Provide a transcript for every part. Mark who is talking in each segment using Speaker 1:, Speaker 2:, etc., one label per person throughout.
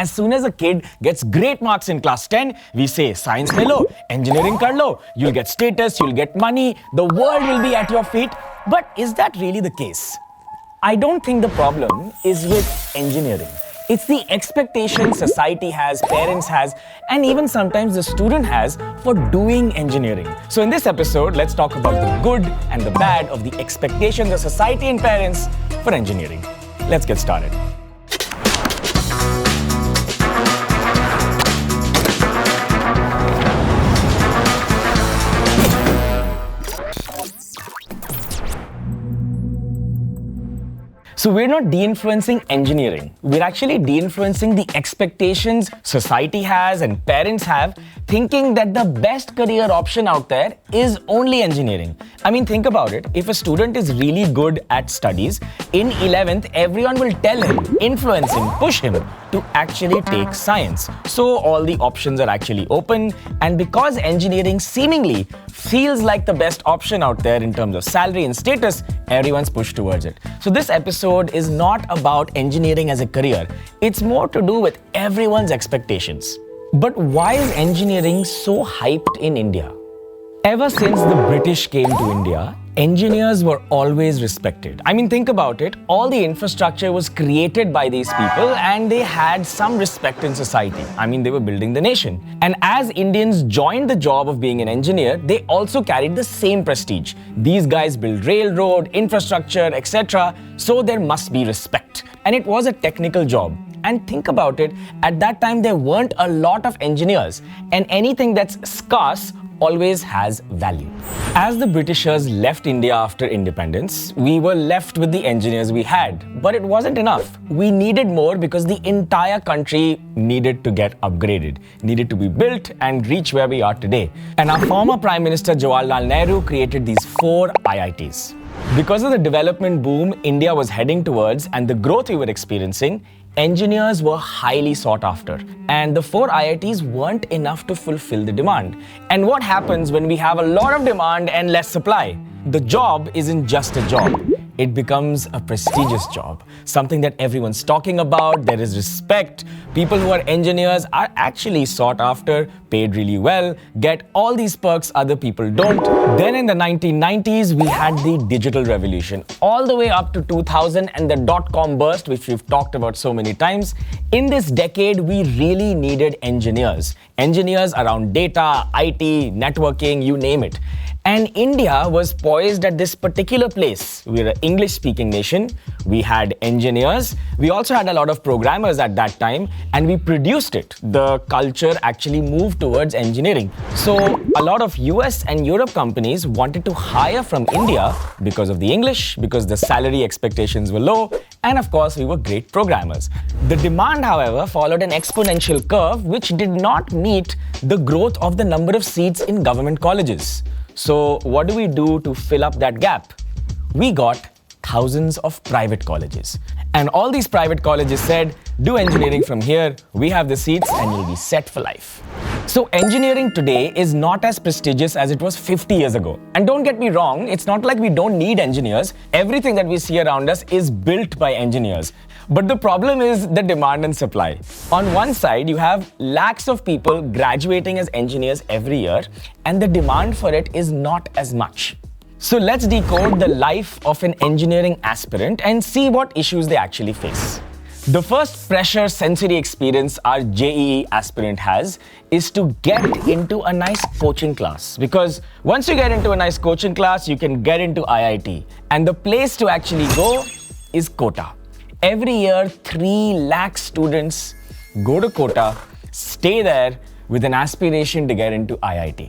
Speaker 1: As soon as a kid gets great marks in class 10, we say science le lo, engineering kar lo, you'll get status, you'll get money, the world will be at your feet. But is that really the case? I don't think the problem is with engineering. It's the expectation society has, parents has, and even sometimes the student has for doing engineering. So in this episode, let's talk about the good and the bad of the expectations of society and parents for engineering. Let's get started. So we're not de-influencing engineering. We're actually de-influencing the expectations society has and parents have, thinking that the best career option out there is only engineering. I mean, think about it. If a student is really good at studies, in 11th, everyone will tell him, influence him, push him to actually take science. So all the options are actually open. And because engineering seemingly feels like the best option out there in terms of salary and status, everyone's pushed towards it. So this episode is not about engineering as a career. It's more to do with everyone's expectations. But why is engineering so hyped in India? Ever since the British came to India, engineers were always respected. I mean, think about it. All the infrastructure was created by these people and they had some respect in society. I mean, they were building the nation. And as Indians joined the job of being an engineer, they also carried the same prestige. These guys build railroad, infrastructure, etc. So there must be respect. And it was a technical job. And think about it, at that time there weren't a lot of engineers, and anything that's scarce always has value. As the Britishers left India after independence, we were left with the engineers we had. But it wasn't enough. We needed more because the entire country needed to get upgraded, needed to be built and reach where we are today. And our former Prime Minister Jawaharlal Nehru created these 4 IITs. Because of the development boom India was heading towards and the growth we were experiencing, engineers were highly sought after, and the 4 IITs weren't enough to fulfill the demand. And what happens when we have a lot of demand and less supply? The job isn't just a job. It becomes a prestigious job, something that everyone's talking about, there is respect. People who are engineers are actually sought after, paid really well, get all these perks other people don't. Then in the 1990s, we had the digital revolution, all the way up to 2000 and the dot-com burst, which we've talked about so many times. In this decade, we really needed engineers. Engineers around data, IT, networking, you name it. And India was poised at this particular place. We're an English-speaking nation. We had engineers. We also had a lot of programmers at that time, and we produced it. The culture actually moved towards engineering. So a lot of US and Europe companies wanted to hire from India because of the English, because the salary expectations were low, and of course, we were great programmers. The demand, however, followed an exponential curve which did not meet the growth of the number of seats in government colleges. So what do we do to fill up that gap? We got thousands of private colleges. And all these private colleges said, do engineering from here, we have the seats and you'll be set for life. So engineering today is not as prestigious as it was 50 years ago. And don't get me wrong, it's not like we don't need engineers. Everything that we see around us is built by engineers. But the problem is the demand and supply. On one side, you have lakhs of people graduating as engineers every year, and the demand for it is not as much. So let's decode the life of an engineering aspirant and see what issues they actually face. The first pressure sensory experience our JEE aspirant has is to get into a nice coaching class. Because once you get into a nice coaching class, you can get into IIT. And the place to actually go is Kota. Every year, 3 lakh students go to Kota, stay there with an aspiration to get into IIT.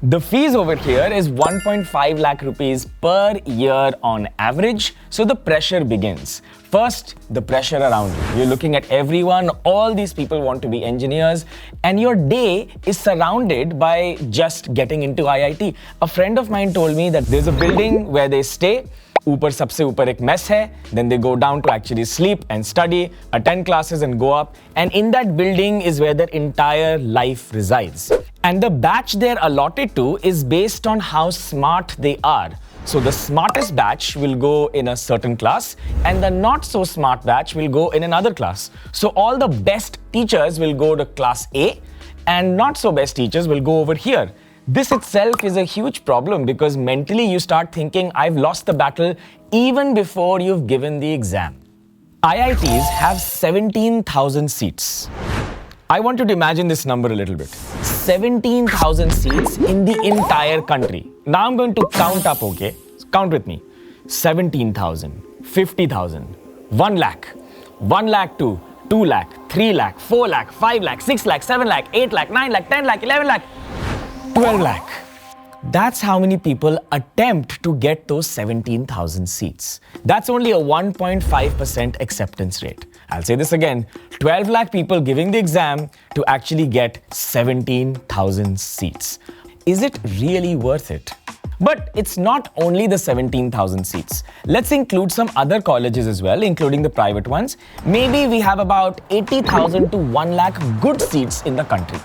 Speaker 1: The fees over here is 1.5 lakh rupees per year on average, so the pressure begins. First, the pressure around you. You're looking at everyone, all these people want to be engineers, and your day is surrounded by just getting into IIT. A friend of mine told me that there's a building where they stay, ऊपर सबसे ऊपर एक mess है, then they go down to actually sleep and study, attend classes and go up, and in that building is where their entire life resides. And the batch they're allotted to is based on how smart they are. So the smartest batch will go in a certain class and the not so smart batch will go in another class. So all the best teachers will go to class A and not so best teachers will go over here. This itself is a huge problem because mentally you start thinking, I've lost the battle even before you've given the exam. IITs have 17,000 seats. I want you to imagine this number a little bit. 17,000 seats in the entire country. Now I'm going to count up, okay? Count with me. 17,000, 50,000, 1 lakh, 1 lakh 2, 2 lakh, 3 lakh, 4 lakh, 5 lakh, 6 lakh, 7 lakh, 8 lakh, 9 lakh, 10 lakh, 11 lakh, 12 lakh. That's how many people attempt to get those 17,000 seats. That's only a 1.5% acceptance rate. I'll say this again, 12 lakh people giving the exam to actually get 17,000 seats. Is it really worth it? But it's not only the 17,000 seats. Let's include some other colleges as well, including the private ones. Maybe we have about 80,000 to 1 lakh good seats in the country.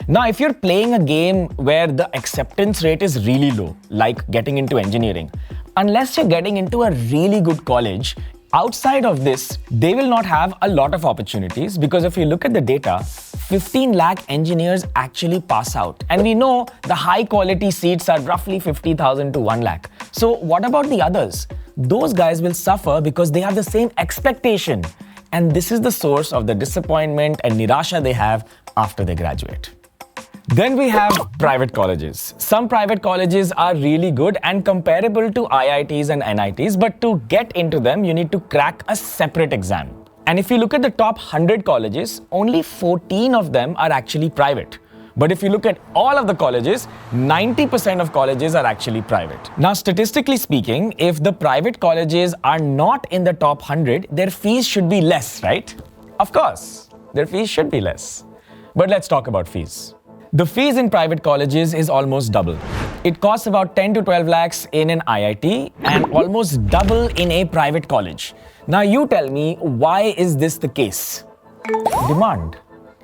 Speaker 1: Now, if you're playing a game where the acceptance rate is really low, like getting into engineering, unless you're getting into a really good college, outside of this, they will not have a lot of opportunities because if you look at the data, 15 lakh engineers actually pass out. And we know the high quality seats are roughly 50,000 to 1 lakh. So what about the others? Those guys will suffer because they have the same expectation. And this is the source of the disappointment and nirasha they have after they graduate. Then we have private colleges. Some private colleges are really good and comparable to IITs and NITs, but to get into them, you need to crack a separate exam. And if you look at the top 100 colleges, only 14 of them are actually private. But if you look at all of the colleges, 90% of colleges are actually private. Now, statistically speaking, if the private colleges are not in the top 100, their fees should be less, right? Of course, their fees should be less. But let's talk about fees. The fees in private colleges is almost double. It costs about 10 to 12 lakhs in an IIT and almost double in a private college. Now you tell me, why is this the case? Demand.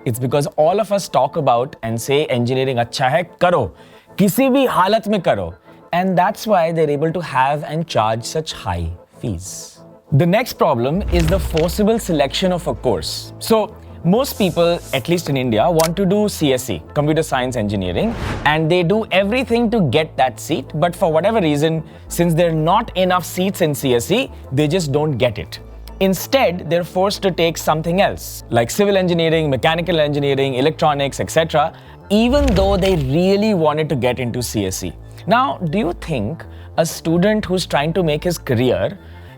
Speaker 1: It's because all of us talk about and say engineering acha hai, karo. Kisi bhi halat mein karo. And that's why they're able to have and charge such high fees. The next problem is the forcible selection of a course. So, most people, at least in India, want to do CSE, Computer Science Engineering, and they do everything to get that seat. But for whatever reason, since there are not enough seats in CSE, they just don't get it. Instead, they're forced to take something else, like civil engineering, mechanical engineering, electronics, etc., even though they really wanted to get into CSE. Now, do you think a student who's trying to make his career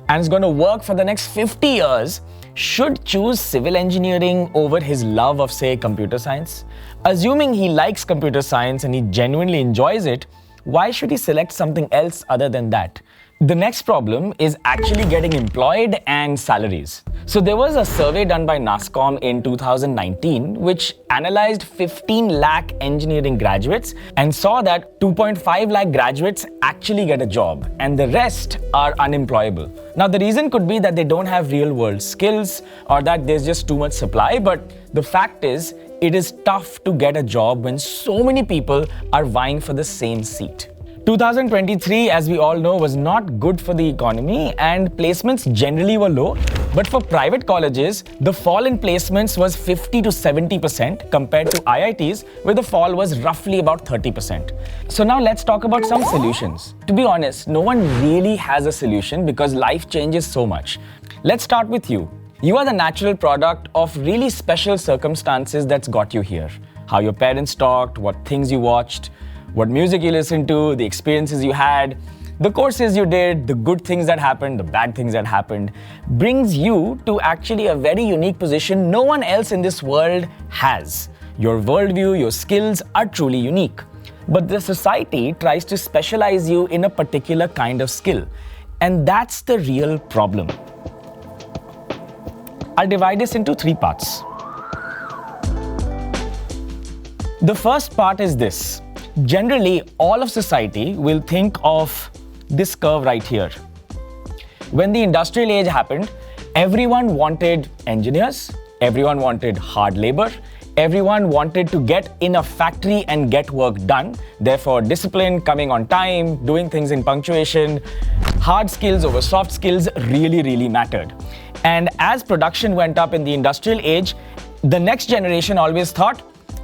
Speaker 1: and is going to work for the next 50 years should choose civil engineering over his love of, say, computer science? Assuming he likes computer science and he genuinely enjoys it, why should he select something else other than that? The next problem is actually getting employed and salaries. So there was a survey done by NASSCOM in 2019 which analyzed 15 lakh engineering graduates and saw that 2.5 lakh graduates actually get a job and the rest are unemployable. Now the reason could be that they don't have real world skills or that there's just too much supply, but the fact is it is tough to get a job when so many people are vying for the same seat. 2023, as we all know, was not good for the economy and placements generally were low. But for private colleges, the fall in placements was 50 to 70% compared to IITs, where the fall was roughly about 30%. So now let's talk about some solutions. To be honest, no one really has a solution because life changes so much. Let's start with you. You are the natural product of really special circumstances that's got you here. How your parents talked, what things you watched, what music you listened to, the experiences you had, the courses you did, the good things that happened, the bad things that happened, brings you to actually a very unique position no one else in this world has. Your worldview, your skills are truly unique. But the society tries to specialize you in a particular kind of skill. And that's the real problem. I'll divide this into 3 parts. The first part is this. Generally, all of society will think of this curve right here. When the industrial age happened, everyone wanted engineers Everyone wanted hard labor. Everyone wanted to get in a factory and get work done. Therefore, discipline, coming on time, doing things in punctuation, hard skills over soft skills really, really mattered. And as production went up in the industrial age, the next generation always thought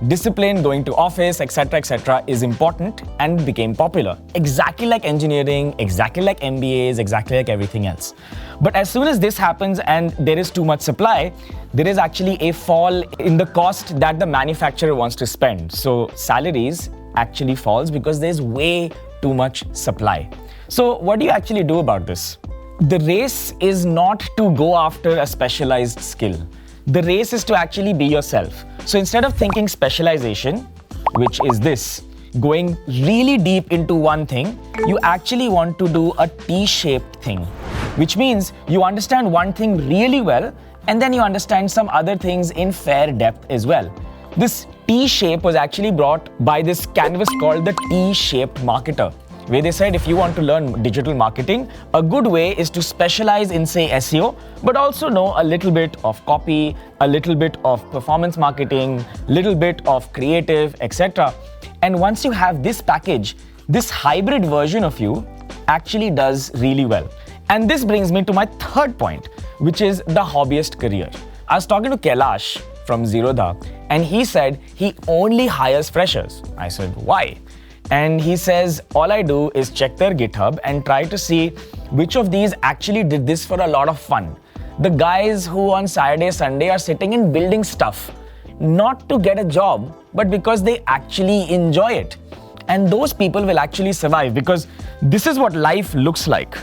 Speaker 1: discipline, going to office, etc., is important and became popular. Exactly like engineering, exactly like MBAs, exactly like everything else. But as soon as this happens and there is too much supply, there is actually a fall in the cost that the manufacturer wants to spend. So salaries actually falls because there's way too much supply. So what do you actually do about this? The race is not to go after a specialized skill. The race is to actually be yourself. So instead of thinking specialization, which is this, going really deep into one thing, you actually want to do a T-shaped thing, which means you understand one thing really well and then you understand some other things in fair depth as well. This T-shape was actually brought by this canvas called the T-shaped marketer, where they said if you want to learn digital marketing, a good way is to specialize in, say, SEO, but also know a little bit of copy, a little bit of performance marketing, little bit of creative, etc. And once you have this package, this hybrid version of you actually does really well. And this brings me to my third point, which is the hobbyist career. I was talking to Kailash from Zerodha, and he said he only hires freshers. I said, why? And he says, all I do is check their GitHub and try to see which of these actually did this for a lot of fun. The guys who on Saturday, Sunday are sitting and building stuff, not to get a job, but because they actually enjoy it. And those people will actually survive because this is what life looks like.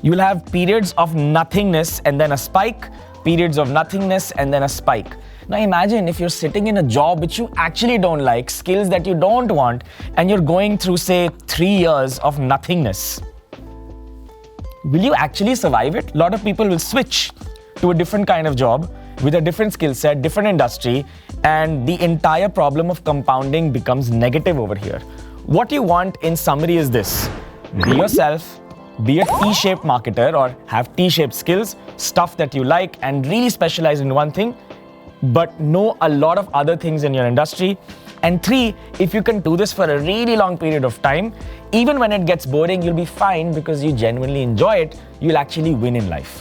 Speaker 1: You'll have periods of nothingness and then a spike, periods of nothingness and then a spike. Now imagine if you're sitting in a job which you actually don't like, skills that you don't want, and you're going through, say, 3 years of nothingness. Will you actually survive it? A lot of people will switch to a different kind of job with a different skill set, different industry, and the entire problem of compounding becomes negative over here. What you want in summary is this: be yourself, be a T-shaped marketer or have T-shaped skills, stuff that you like and really specialize in one thing, but know a lot of other things in your industry. And 3, if you can do this for a really long period of time, even when it gets boring, you'll be fine because you genuinely enjoy it. You'll actually win in life.